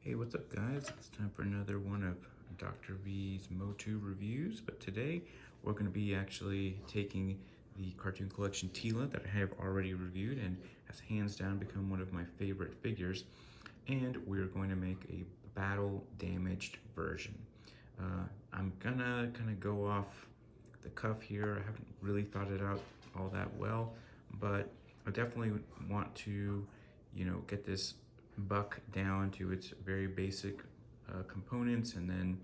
Hey, what's up guys? It's time for another one of Dr. V's Motu reviews, but today we're going to be actually taking the cartoon collection Teela that I have already reviewed and has hands down become one of my favorite figures, and we're going to make a battle damaged version. I'm gonna kind of go off the cuff here. I haven't really thought it out all that well, but I definitely want to, get this buck down to its very basic components, and then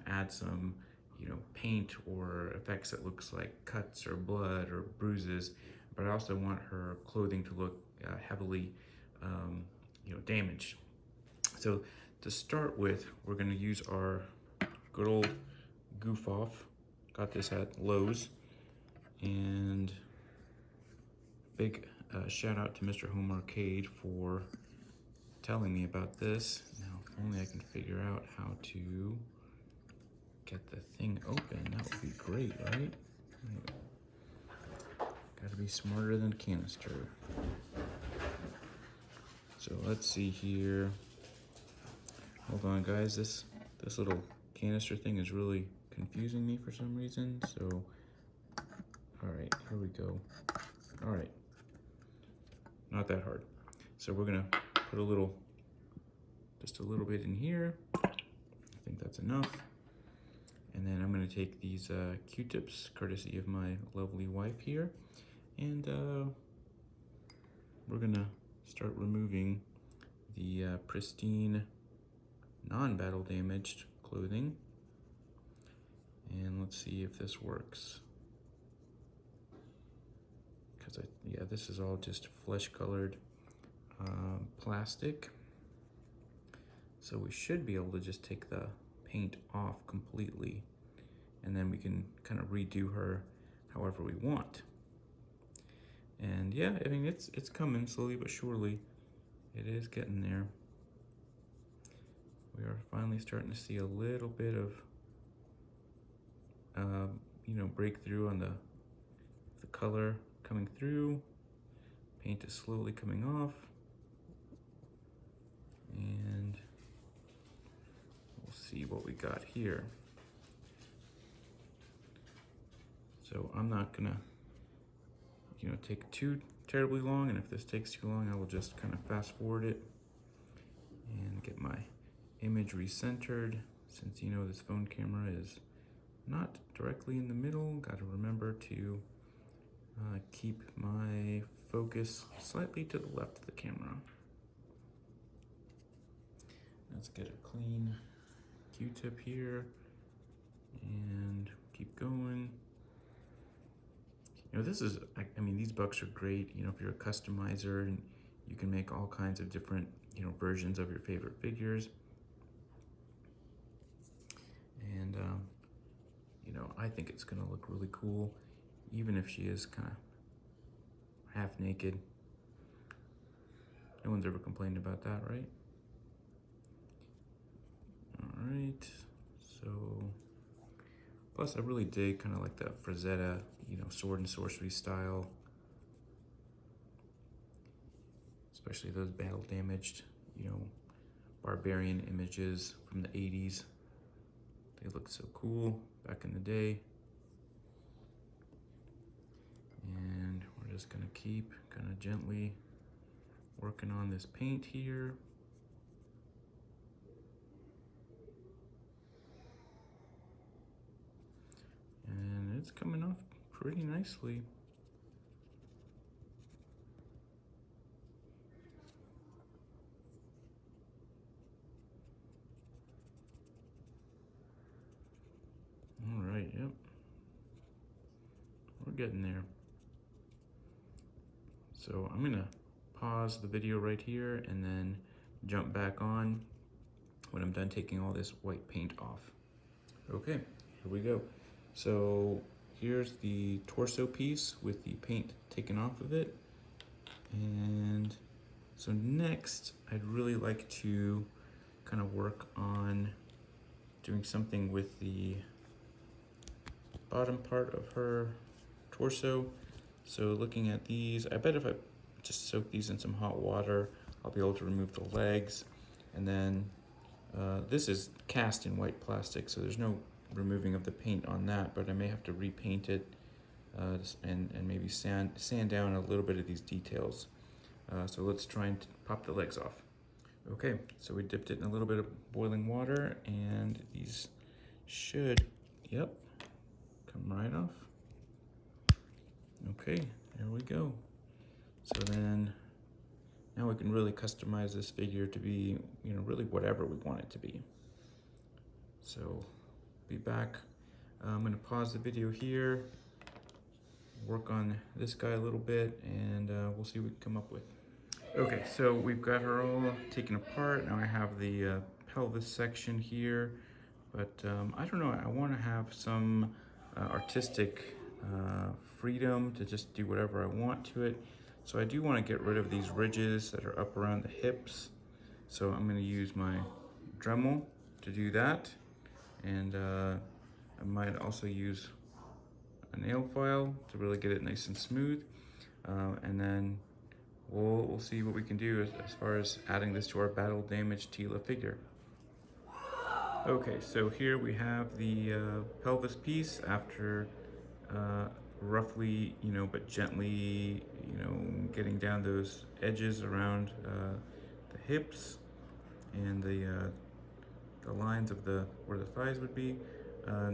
add some, paint or effects that looks like cuts or blood or bruises. But I also want her clothing to look heavily, damaged. So to start with, we're going to use our good old goof off. Got this at Lowe's, and big shout out to Mr. Home Arcade for telling me about this. Now, if only I can figure out how to get the thing open, that would be great, right? Gotta be smarter than canister. So let's see here. Hold on, guys. This little canister thing is really confusing me for some reason. So, all right, here we go. All right, not that hard. So we're gonna put just a little bit in here. I think that's enough. And then I'm gonna take these Q-tips, courtesy of my lovely wife here, and we're gonna start removing the pristine, non-battle damaged clothing. And let's see if this works. Because yeah, this is all just flesh-colored plastic. So we should be able to just take the paint off completely, and then we can kind of redo her however we want. And yeah, I mean, it's coming slowly but surely. It is getting there. We are finally starting to see a little bit of breakthrough on the color coming through. Paint is slowly coming off, and we'll see what we got here. So I'm not gonna take too terribly long, and if this takes too long, I will just kind of fast forward it and get my image recentered. Since this phone camera is not directly in the middle, got to remember to keep my focus slightly to the left of the camera. Let's get a clean Q-tip here and keep going. This is, I mean, these bucks are great, if you're a customizer, and you can make all kinds of different, versions of your favorite figures. And, I think it's gonna look really cool, even if she is kind of half naked. No one's ever complained about that, right? All right, so, plus I really dig kind of like the Frazetta, sword and sorcery style, especially those battle damaged, barbarian images from the 80s. They look so cool back in the day. And we're just gonna keep kind of gently working on this paint here. And it's coming off pretty nicely. All right, yep. We're getting there. So I'm gonna pause the video right here and then jump back on when I'm done taking all this white paint off. Okay, here we go. So here's the torso piece with the paint taken off of it. And so next, I'd really like to kind of work on doing something with the bottom part of her torso. So looking at these, I bet if I just soak these in some hot water, I'll be able to remove the legs. And then this is cast in white plastic, so there's no removing of the paint on that, but I may have to repaint it and maybe sand down a little bit of these details. So let's try and pop the legs off. Okay, so we dipped it in a little bit of boiling water, and these should, yep, come right off. Okay, there we go. So then now we can really customize this figure to be, really whatever we want it to be. So be back. I'm gonna pause the video here, work on this guy a little bit, and we'll see what we can come up with. Okay, so we've got her all taken apart. Now I have the pelvis section here, but I don't know, I wanna have some artistic freedom to just do whatever I want to it. So I do wanna get rid of these ridges that are up around the hips. So I'm gonna use my Dremel to do that. And I might also use a nail file to really get it nice and smooth. And then we'll see what we can do as far as adding this to our battle damaged Teela figure. Okay, so here we have the pelvis piece after roughly, but gently, getting down those edges around the hips and the lines of where the thighs would be.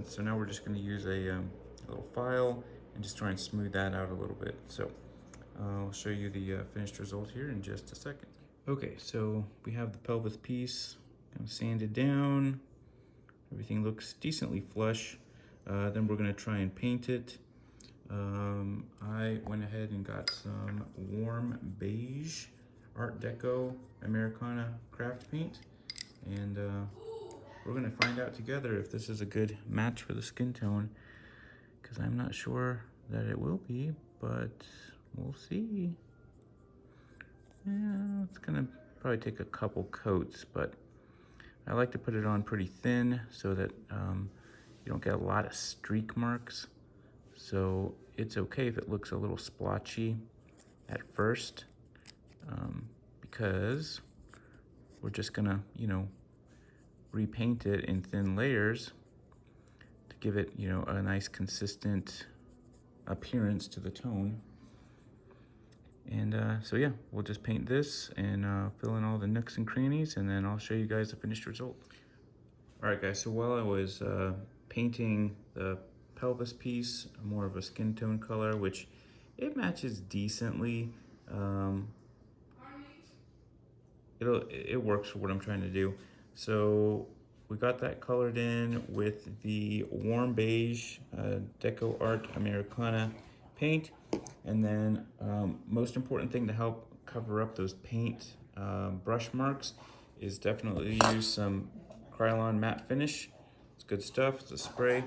So now we're just going to use a little file and just try and smooth that out a little bit. So I'll show you the finished result here in just a second. Okay, so we have the pelvis piece kind of sanded down. Everything looks decently flush. Then we're going to try and paint it. I went ahead and got some warm beige Art Deco Americana craft paint, and we're gonna find out together if this is a good match for the skin tone, because I'm not sure that it will be, but we'll see. Yeah, it's gonna probably take a couple coats, but I like to put it on pretty thin so that you don't get a lot of streak marks. So it's okay if it looks a little splotchy at first, because we're just gonna, repaint it in thin layers to give it, a nice consistent appearance to the tone. And so yeah, we'll just paint this and fill in all the nooks and crannies, and then I'll show you guys the finished result. All right, guys, so while I was painting the pelvis piece, more of a skin tone color, which it matches decently. It works for what I'm trying to do. So we got that colored in with the warm beige Deco Art Americana paint. And then most important thing to help cover up those paint brush marks is definitely use some Krylon matte finish. It's good stuff, it's a spray,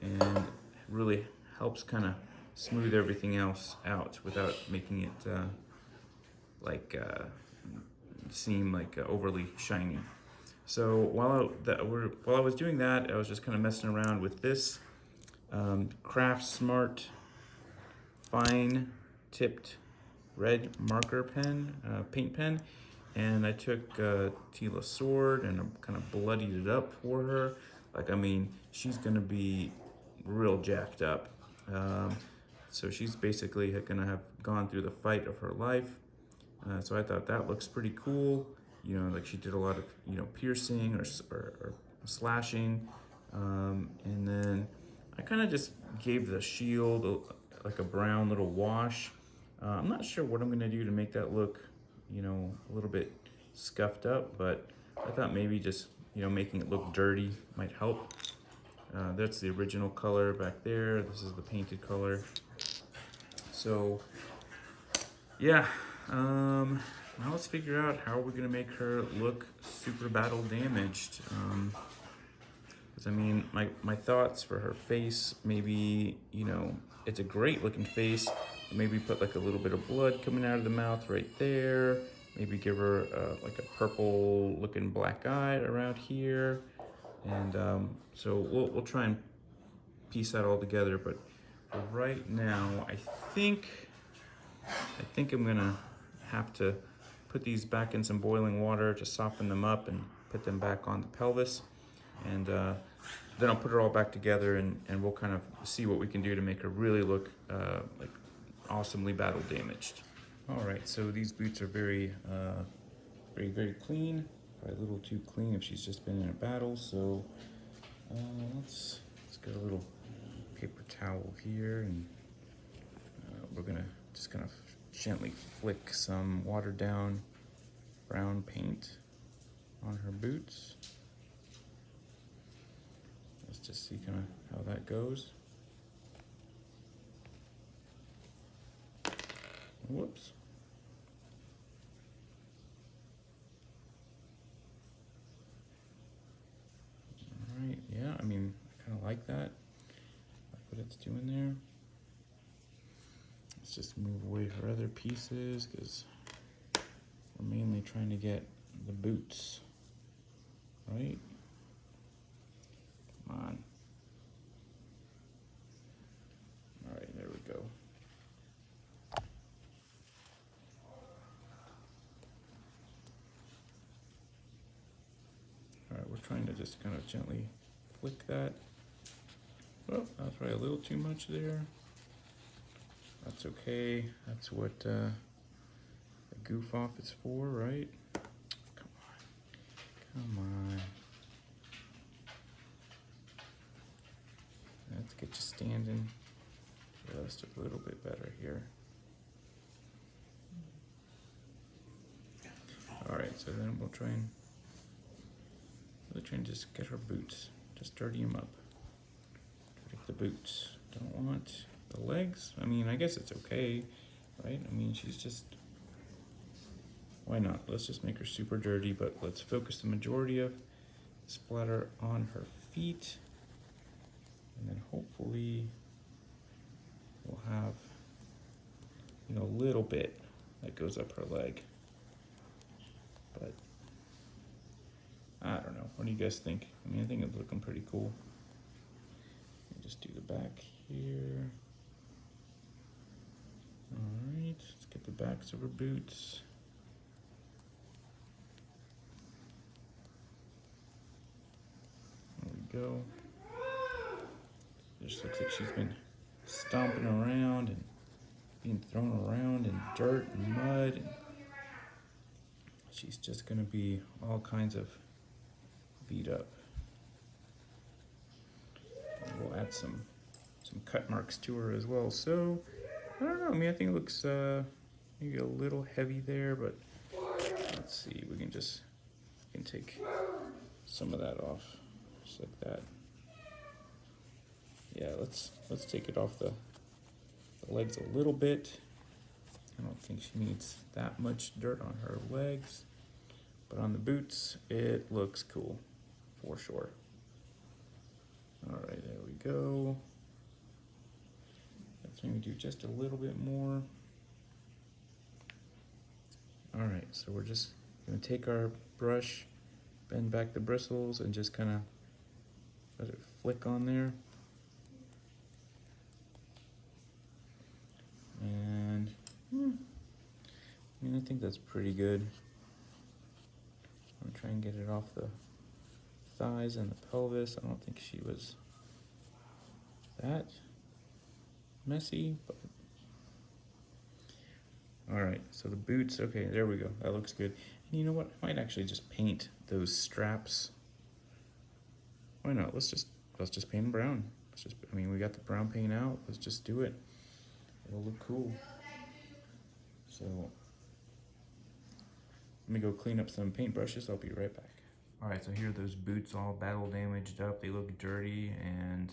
and it really helps kind of smooth everything else out without making it seem like overly shiny. So while I was doing that, I was just kind of messing around with this Craft Smart fine tipped red marker pen, paint pen, and I took Teela's sword and I kind of bloodied it up for her. She's gonna be real jacked up. So she's basically gonna have gone through the fight of her life. So I thought that looks pretty cool. Like she did a lot of, piercing or slashing. And then I kind of just gave the shield like a brown little wash. I'm not sure what I'm gonna do to make that look, a little bit scuffed up, but I thought maybe just, making it look dirty might help. That's the original color back there. This is the painted color. So yeah, now let's figure out how we're gonna make her look super battle damaged. My thoughts for her face, maybe, it's a great looking face. Maybe put like a little bit of blood coming out of the mouth right there. Maybe give her like a purple looking black eye around here. And so we'll try and piece that all together. But for right now, I think I'm gonna have to put these back in some boiling water to soften them up and put them back on the pelvis. And then I'll put it all back together, and we'll kind of see what we can do to make her really look like awesomely battle damaged. All right, so these boots are very clean. Probably a little too clean if she's just been in a battle. So let's get a little paper towel here, and we're gonna just kind of gently flick some watered down brown paint on her boots. Let's just see kind of how that goes. Whoops. All right, yeah, I mean, I kind of like that. Like what it's doing there. Let's just move away her other pieces because we're mainly trying to get the boots, right? Come on. All right, there we go. All right, we're trying to just kind of gently flick that. Oh, that was probably a little too much there. That's okay. That's what a goof off is for, right? Come on. Come on. Let's get you standing just a little bit better here. All right, so then we'll try and just get her boots. Just dirty them up. Get the boots. Don't want the legs. I mean, I guess it's okay, right? I mean, she's just, why not? Let's just make her super dirty, but let's focus the majority of splatter on her feet. And then hopefully we'll have, you know, a little bit that goes up her leg. But I don't know. What do you guys think? I mean, I think it's looking pretty cool. Just do the back here. All right, let's get the backs of her boots. There we go. It just looks like she's been stomping around and being thrown around in dirt and mud. And she's just gonna be all kinds of beat up. And we'll add some cut marks to her as well. So I don't know. I mean, I think it looks maybe a little heavy there, but let's see. We can take some of that off, just like that. Yeah, let's take it off the legs a little bit. I don't think she needs that much dirt on her legs, but on the boots, it looks cool for sure. All right, there we go. Let's maybe do just a little bit more. All right, so we're just gonna take our brush, bend back the bristles, and just kind of let it flick on there. And I mean, I think that's pretty good. I'm gonna try and get it off the thighs and the pelvis. I don't think she was that messy, but all right, so the boots, okay, there we go. That looks good. And you know what? I might actually just paint those straps. Why not? Let's just paint them brown. I mean, we got the brown paint out. Let's just do it. It'll look cool. So let me go clean up some paintbrushes. I'll be right back. All right, so here are those boots all battle damaged up. They look dirty and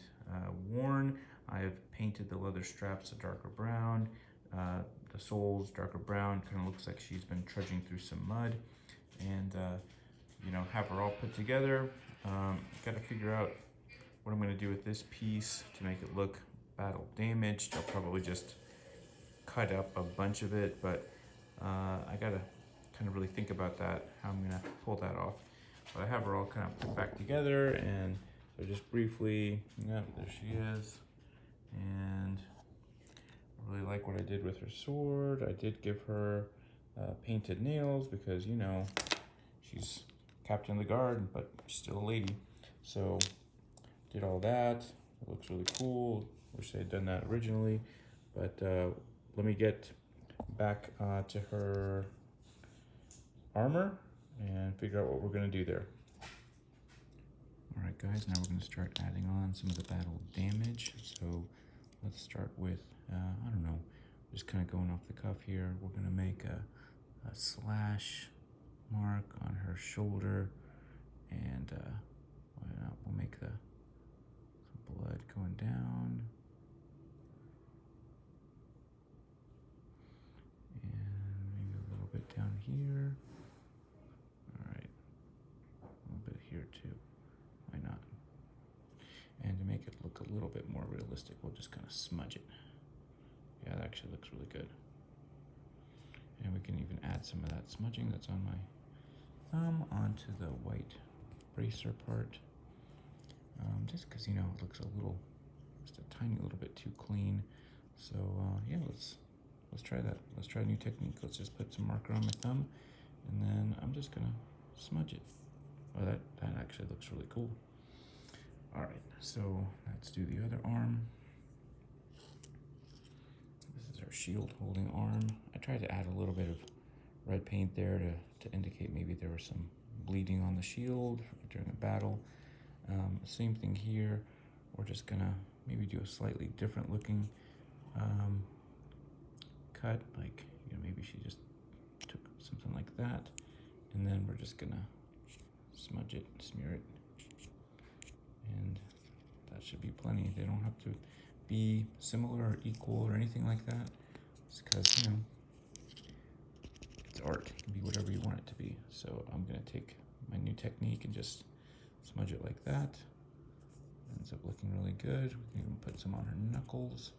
worn. I've painted the leather straps a darker brown. The soles darker brown. Kind of looks like she's been trudging through some mud. And you know, have her all put together. Got to figure out what I'm going to do with this piece to make it look battle damaged. I'll probably just cut up a bunch of it, but I got to kind of really think about that, how I'm going to pull that off. But I have her all kind of put back together, and so just briefly, yeah, there she is. And I really like what I did with her sword. I did give her painted nails because, you know, she's captain of the guard, but she's still a lady. So did all that. It looks really cool. Wish they had done that originally, but let me get back to her armor and figure out what we're gonna do there. All right, guys, now we're gonna start adding on some of the battle damage. So let's start with, I don't know, just kind of going off the cuff here. We're gonna make a slash mark on her shoulder, and why not? We'll make some blood going down, and maybe a little bit down here. All right, a little bit here too. Why not? And to make it look a little bit more realistic, we'll just kind of smudge it. Yeah, that actually looks really good. And we can even add some of that smudging that's on my thumb onto the white bracer part. Just because, you know, it looks a little, just a tiny little bit too clean. So yeah, let's try that. Let's try a new technique. Let's just put some marker on my thumb, and then I'm just gonna smudge it. Oh, that actually looks really cool. All right, so let's do the other arm. This is our shield holding arm. I tried to add a little bit of red paint there to indicate maybe there was some bleeding on the shield during a battle. Same thing here. We're just gonna maybe do a slightly different looking cut, like, you know, maybe she just took something like that, and then we're just gonna smudge it, smear it, and that should be plenty. They don't have to be similar or equal or anything like that. It's because, you know, it's art. It can be whatever you want it to be. So I'm gonna take my new technique and just smudge it like that. Ends up looking really good. We can even put some on her knuckles.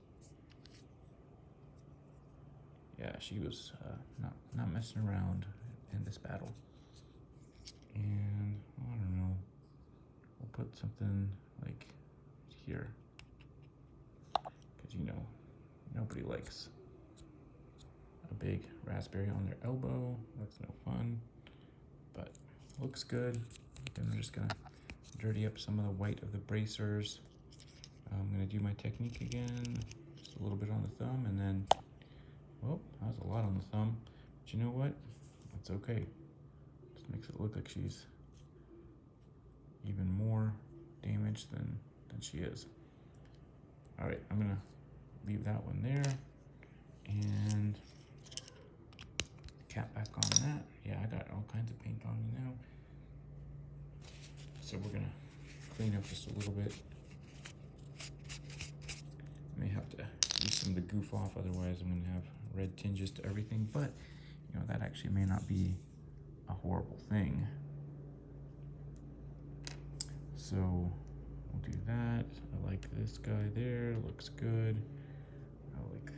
Yeah, she was not messing around in this battle. And I don't know, we'll put something like here, because, you know, nobody likes a big raspberry on their elbow. That's no fun, but looks good. Then we're just gonna dirty up some of the white of the bracers. I'm gonna do my technique again, just a little bit on the thumb, and then, well, that was a lot on the thumb, but you know what? That's okay. Just makes it look like she's even more damaged than she is. All right, I'm gonna leave that one there, and cap back on that. Yeah, I got all kinds of paint on me now. So we're gonna clean up just a little bit. May have to use some to goof off, otherwise I'm gonna have red tinges to everything, but, you know, that actually may not be a horrible thing. So we'll do that. I like this guy there, looks good. I like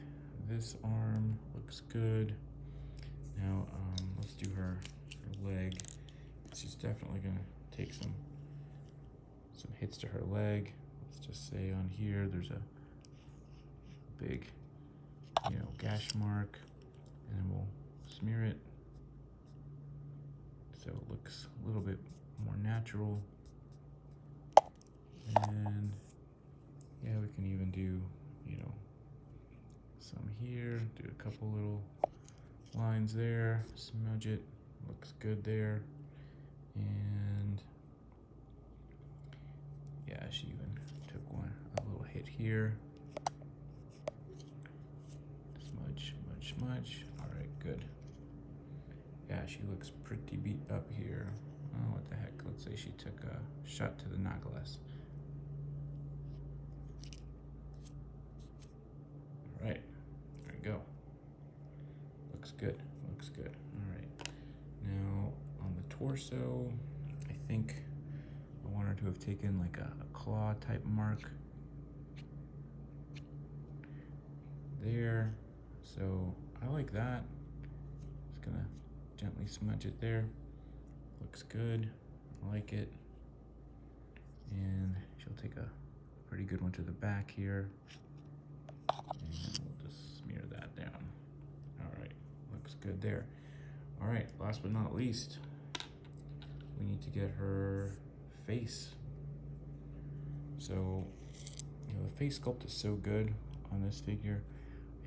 this arm, looks good. Now let's do her leg. She's definitely gonna take some hits to her leg. Let's just say on here there's a big, you know, gash mark, and then we'll smear it so it looks a little bit more natural. And yeah, we can even do, you know, some here, do a couple little lines there, smudge it, looks good there. And yeah, she even took a little hit here. Smudge, smudge, smudge. All right, good. Yeah, she looks pretty beat up here. Oh, what the heck? Let's say she took a shot to the knuckles. All right, there we go. Looks good, looks good. All right, now on the torso, I think I want her to have taken like a claw type mark there. So I like that. Just gonna gently smudge it there. Looks good, I like it. And she'll take a pretty good one to the back here. And we'll just smear that down. All right, looks good there. All right, last but not least, we need to get her face. So, you know, the face sculpt is so good on this figure.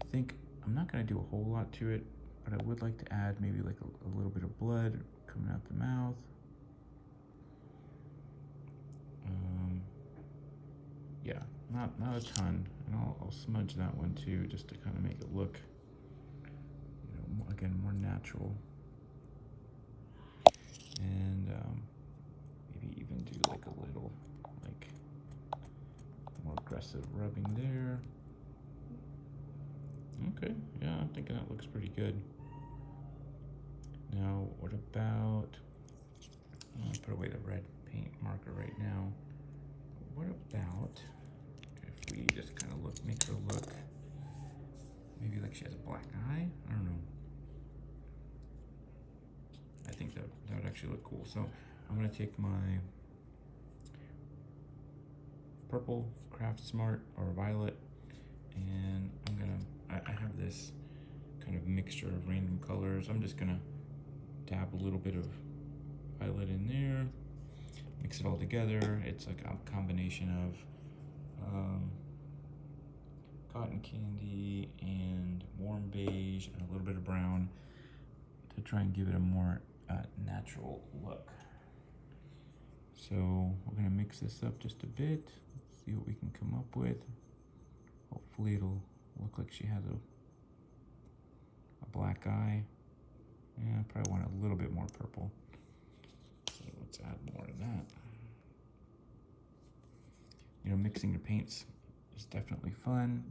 I think I'm not gonna do a whole lot to it, but I would like to add maybe like a little bit of blood coming out the mouth. Yeah, not a ton, and I'll smudge that one too, just to kind of make it look, you know, again, more natural. And maybe even do like a little, like, more aggressive rubbing there. Okay, yeah, I'm thinking that looks pretty good. Now, what about, I'll put away the red paint marker right now. What about if we just kind of make her look, maybe like she has a black eye? I don't know. I think that would actually look cool. So I'm gonna take my purple Craft Smart or violet, and I have this kind of mixture of random colors. I'm just gonna dab a little bit of violet in there, mix it all together. It's like a combination of cotton candy and warm beige and a little bit of brown to try and give it a more natural look. So we're gonna mix this up just a bit. Let's see what we can come up with. Hopefully it'll look like she has a black eye. Yeah, I probably want a little bit more purple. So let's add more of that. You know, mixing your paints is definitely fun,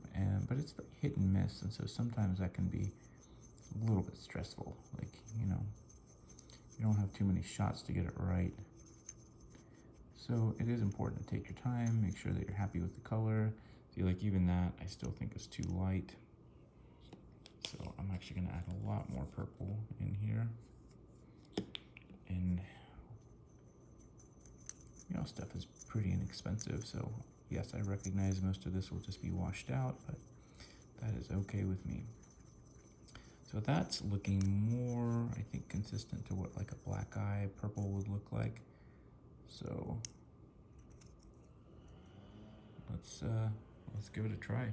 but it's hit and miss, and so sometimes that can be a little bit stressful. Like, you know, you don't have too many shots to get it right. So it is important to take your time, make sure that you're happy with the color. See, like even that, I still think is too light. So I'm actually gonna add a lot more purple in here. And, you know, stuff is pretty inexpensive, so yes, I recognize most of this will just be washed out, but that is okay with me. So that's looking more, I think, consistent to what like a black eye purple would look like. So let's give it a try.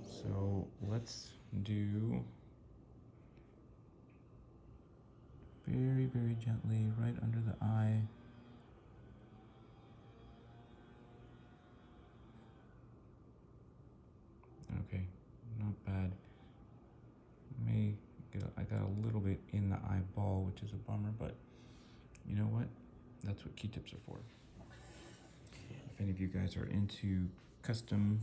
So let's do very, very gently right under the eye. Okay, not bad. I got a little bit in the eyeball, which is a bummer, but you know what? That's what Q-tips are for. If any of you guys are into custom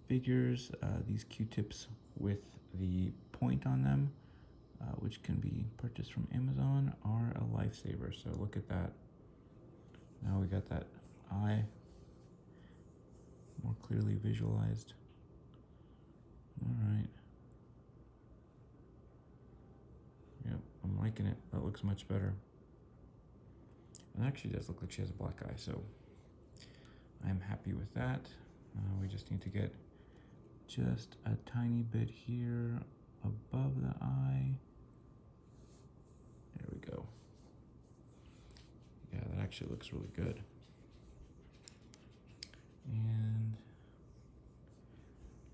figures, these Q-tips with the point on them, which can be purchased from Amazon, are a lifesaver. So look at that. Now we got that eye more clearly visualized. All right. Yep, I'm liking it. That looks much better. It actually does look like she has a black eye, so I'm happy with that. We just need to get just a tiny bit here above the eye. There we go. Yeah, that actually looks really good. And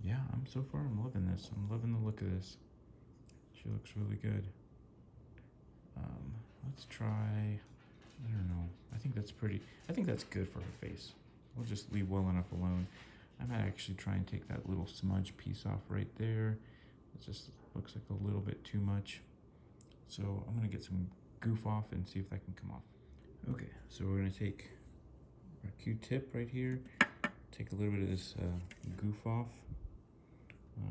yeah, so far I'm loving this. I'm loving the look of this. She looks really good. Let's try, I don't know. I think that's good for her face. We'll just leave well enough alone. I might actually try and take that little smudge piece off right there. It just looks like a little bit too much. So I'm gonna get some goof off and see if that can come off. Okay, so we're gonna take our Q-tip right here, take a little bit of this goof off.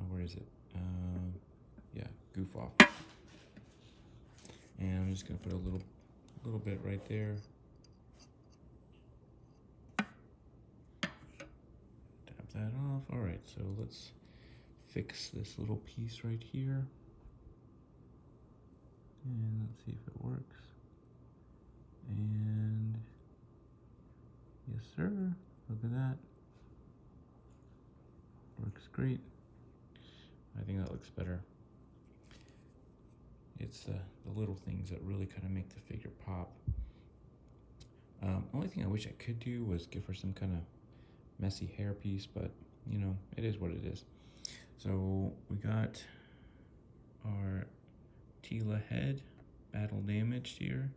Where is it? Yeah, goof off. And I'm just gonna put a little bit right there. Tap that off. All right, so let's fix this little piece right here. And let's see if it works. And yes, sir. Look at that. Works great. I think that looks better. It's the little things that really kind of make the figure pop. Only thing I wish I could do was give her some kind of messy hairpiece, but you know, it is what it is. So we got our Teela head, battle damaged here.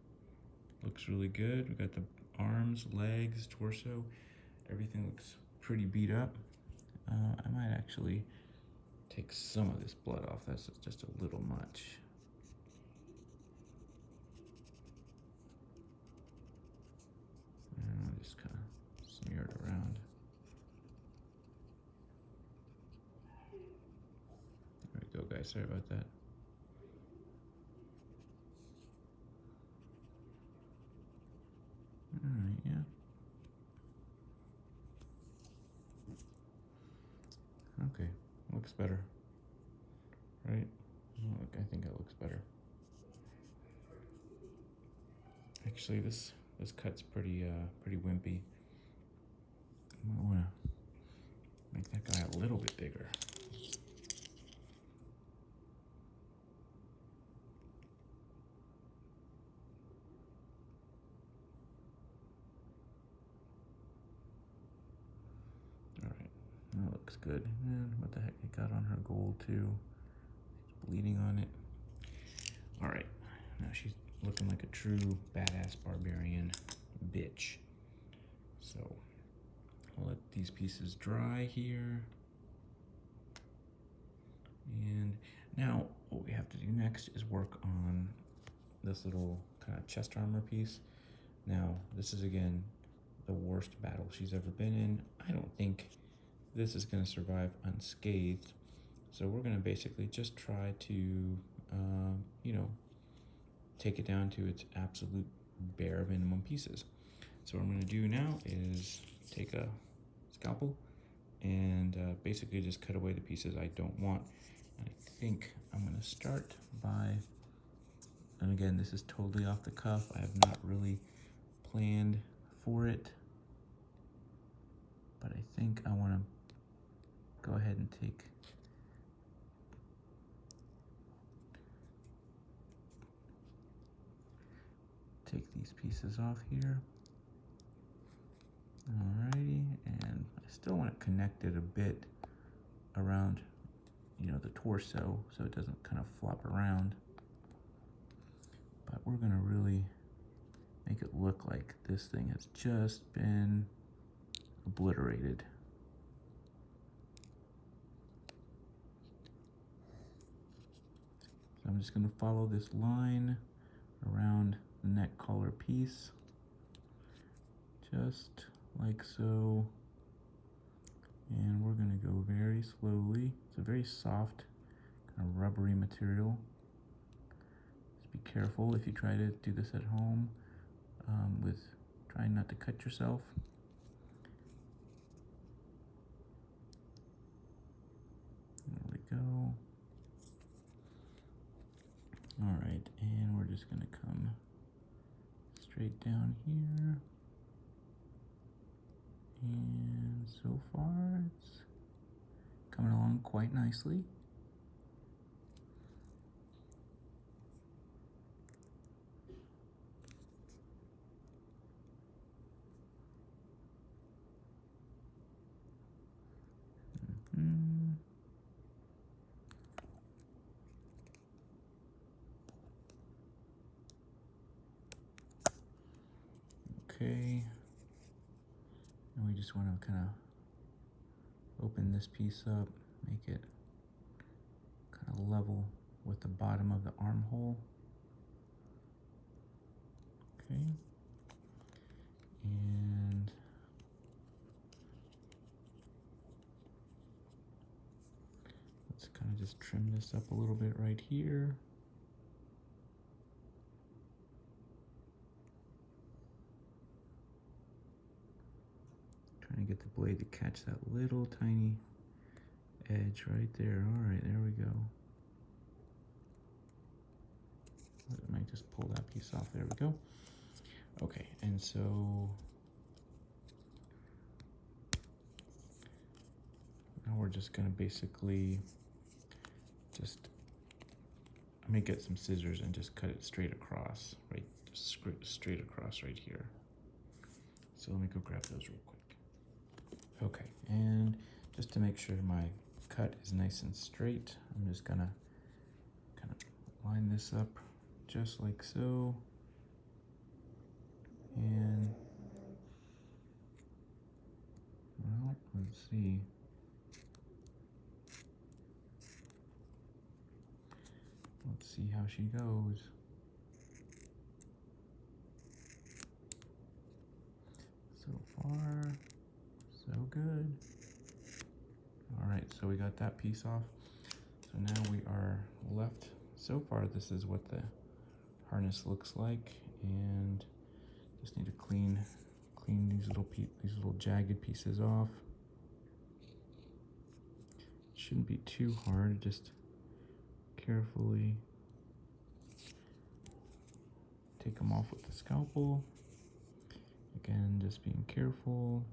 Looks really good. We got the arms, legs, torso. Everything looks pretty beat up. I might actually take some of this blood off. That's just a little much. And I'll just kind of smear it around. There we go, guys. Sorry about that. Alright, yeah. Okay, looks better. Right? Look, I think it looks better. Actually, this cut's pretty wimpy. I might wanna make that guy a little bit bigger. Alright, that looks good. And what the heck, it got on her gold too. It's bleeding on it. Alright, now she's looking like a true badass barbarian bitch. So, I'll let these pieces dry here. And now what we have to do next is work on this little kind of chest armor piece. Now, this is again the worst battle she's ever been in. I don't think this is going to survive unscathed. So we're going to basically just try to, you know, take it down to its absolute bare minimum pieces. So what I'm going to do now is take a scalpel and basically just cut away the pieces I don't want. And I think I'm going to start by, and again, this is totally off the cuff. I have not really planned for it, but I think I want to go ahead and take these pieces off here. Alrighty, and I still want it connected a bit around, you know, the torso so it doesn't kind of flop around. But we're gonna really make it look like this thing has just been obliterated. So I'm just gonna follow this line around the neck collar piece, just like so. And we're gonna go very slowly. It's a very soft, kind of rubbery material. Just be careful if you try to do this at home with trying not to cut yourself. There we go. All right, and we're just gonna come straight down here. And so far, it's coming along quite nicely. Okay, and we just want to kind of open this piece up, make it kind of level with the bottom of the armhole. Okay, and let's kind of just trim this up a little bit right here. Trying to get the blade to catch that little tiny edge right there. All right, there we go. I might just pull that piece off. There we go. Okay, and so now we're just gonna basically just, may get some scissors and just cut it straight across, right, straight across right here. So let me go grab those real quick. Okay, and just to make sure my cut is nice and straight, I'm just gonna kind of line this up just like so. And, well, let's see. Let's see how she goes. So far, so good. All right, so we got that piece off. So now we are left. So far, this is what the harness looks like, and just need to clean these little jagged pieces off. It shouldn't be too hard. Just carefully take them off with the scalpel. Again, just being careful.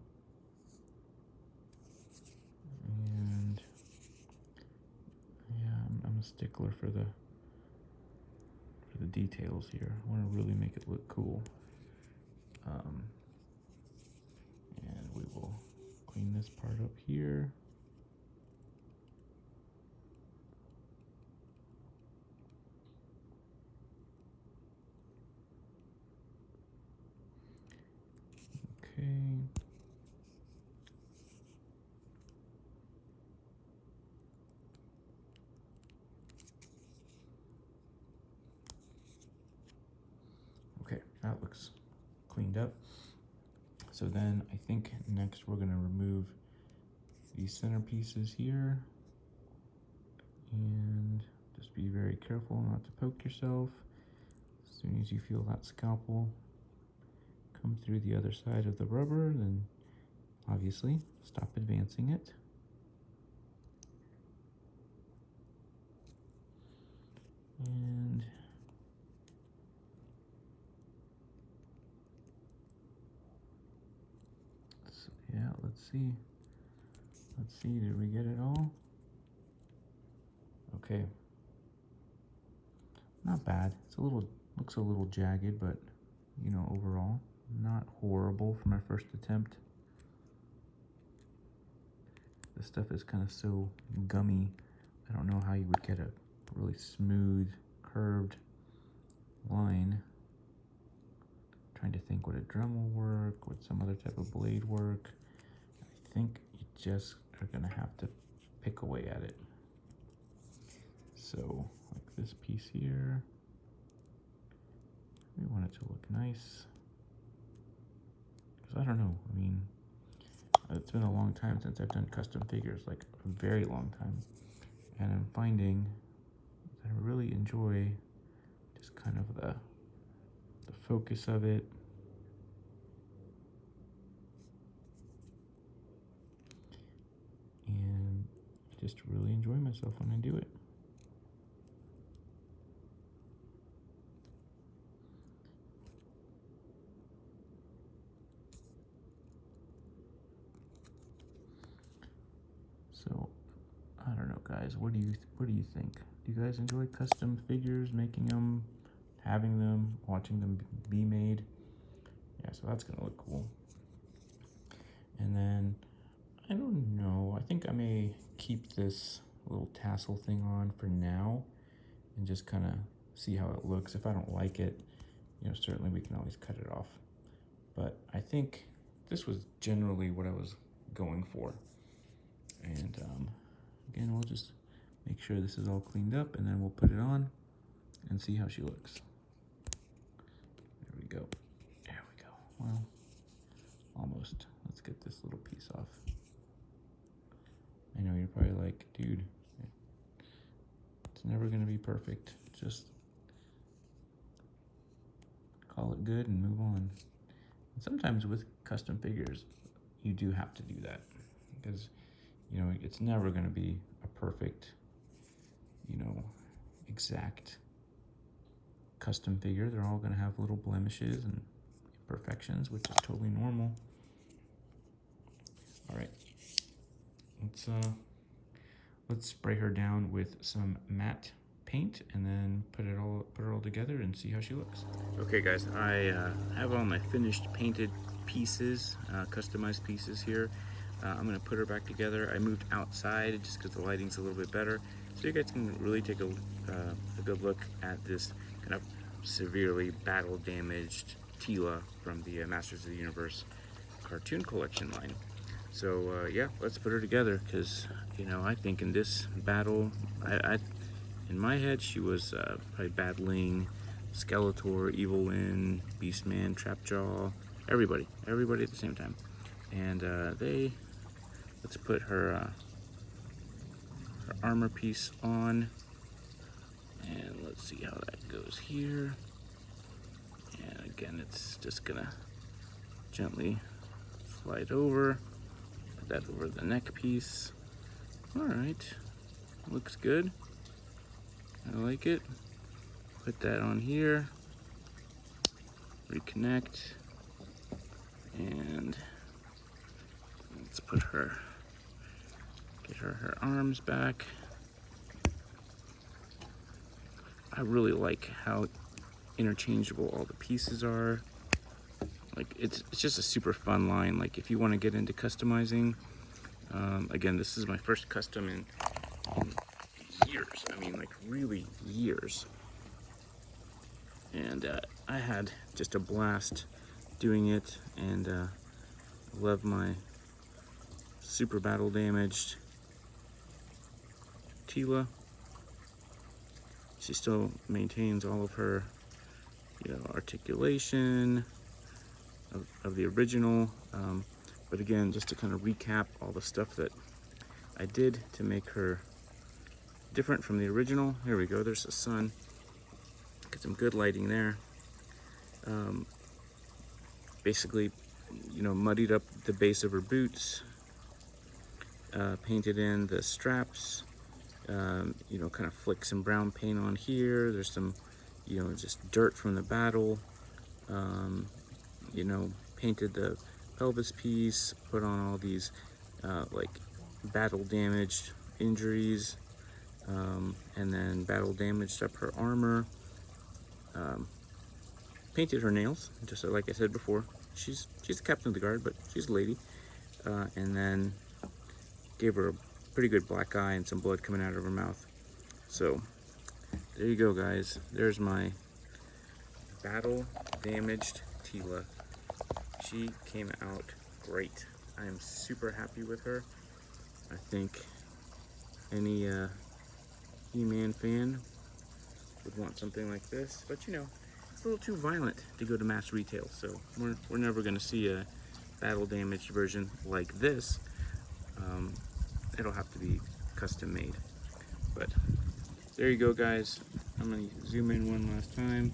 And yeah, I'm a stickler for the details here. I want to really make it look cool. And we will clean this part up here. Okay. Okay, that looks cleaned up. So then I think next we're gonna remove these center pieces here, and just be very careful not to poke yourself. As soon as you feel that scalpel come through the other side of the rubber, then obviously stop advancing it. And so, yeah, let's see. Did we get it all? Okay. Not bad. Looks a little jagged, but you know, overall, not horrible for my first attempt. This stuff is kind of so gummy. I don't know how you would get a really smooth, curved line. Trying to think, would a Dremel work? Would some other type of blade work? I think you just are gonna have to pick away at it. So, like this piece here, we want it to look nice. Because I don't know, I mean, it's been a long time since I've done custom figures, like a very long time. And I'm finding that I really enjoy just kind of the focus of it. And just really enjoy myself when I do it. So, I don't know, guys. What do you think? Do you guys enjoy custom figures, making them, having them, watching them be made? Yeah, so that's gonna look cool. And then I don't know. I think I may keep this little tassel thing on for now, and just kind of see how it looks. If I don't like it, you know, certainly we can always cut it off. But I think this was generally what I was going for. And again, we'll just make sure this is all cleaned up, and then we'll put it on and see how she looks. There we go. There we go. Well, almost. Let's get this little piece off. I know you're probably like, dude, it's never going to be perfect. Just call it good and move on. And sometimes with custom figures, you do have to do that, because, you know, it's never going to be a perfect, you know, exact custom figure. They're all going to have little blemishes and imperfections, which is totally normal. All right, let's spray her down with some matte paint and then put her all together and see how she looks. Okay guys, I have all my finished painted pieces, customized pieces here. I'm gonna put her back together. I moved outside just because the lighting's a little bit better, so you guys can really take a good look at this kind of severely battle damaged Teela from the Masters of the Universe cartoon collection line. So yeah, let's put her together, because you know, I think in this battle, in my head she was probably battling Skeletor, Evil Lyn, Beastman, Trapjaw, everybody at the same time. And let's put her armor piece on, and let's see how that goes here. And again, it's just gonna gently slide over, put that over the neck piece. All right, looks good. I like it. Put that on here, reconnect, and let's put her, get her arms back. I really like how interchangeable all the pieces are. Like it's just a super fun line. Like if you want to get into customizing, again, this is my first custom in years. I mean, like really years. And I had just a blast doing it, and love my super battle damaged Teela. She still maintains all of her, you know, articulation of the original. But again, just to kind of recap all the stuff that I did to make her different from the original. Here we go, there's the sun. Get some good lighting there. Basically, you know, muddied up the base of her boots, painted in the straps, you know, kind of flick some brown paint on here. There's some, you know, just dirt from the battle. You know, painted the pelvis piece, put on all these like battle damaged injuries, and then battle damaged up her armor. Painted her nails, just like I said before. She's the captain of the guard, but she's a lady. And then gave her a pretty good black eye and some blood coming out of her mouth. So there you go, guys. There's my battle damaged Teela. She came out great. I am super happy with her. I think any He-Man fan would want something like this, but you know, it's a little too violent to go to mass retail, so we're never going to see a battle damaged version like this. It'll have to be custom made. But there you go, guys. I'm going to zoom in one last time,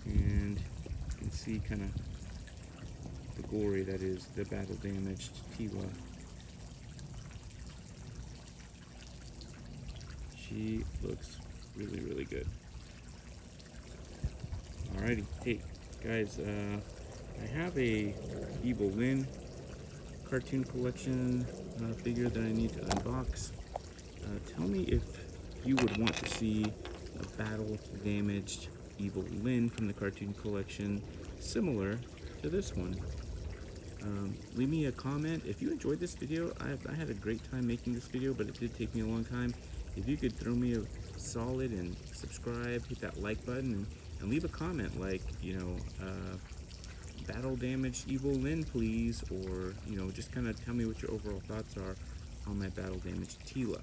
and you can see kind of the glory that is the battle damaged Teela. She looks really, really good. Alrighty, hey guys, I have a Evil Lyn cartoon collection figure that I need to unbox. Tell me if you would want to see a battle damaged Evil Lyn from the cartoon collection similar to this one. Leave me a comment. If you enjoyed this video, I had a great time making this video, but it did take me a long time. If you could throw me a solid and subscribe, hit that like button, and leave a comment like, you know, battle damaged Evil Lyn please, or, you know, just kind of tell me what your overall thoughts are on my battle damaged Teela.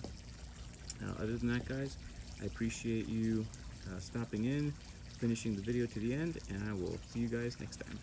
Other than that, guys, I appreciate you stopping in, finishing the video to the end, and I will see you guys next time.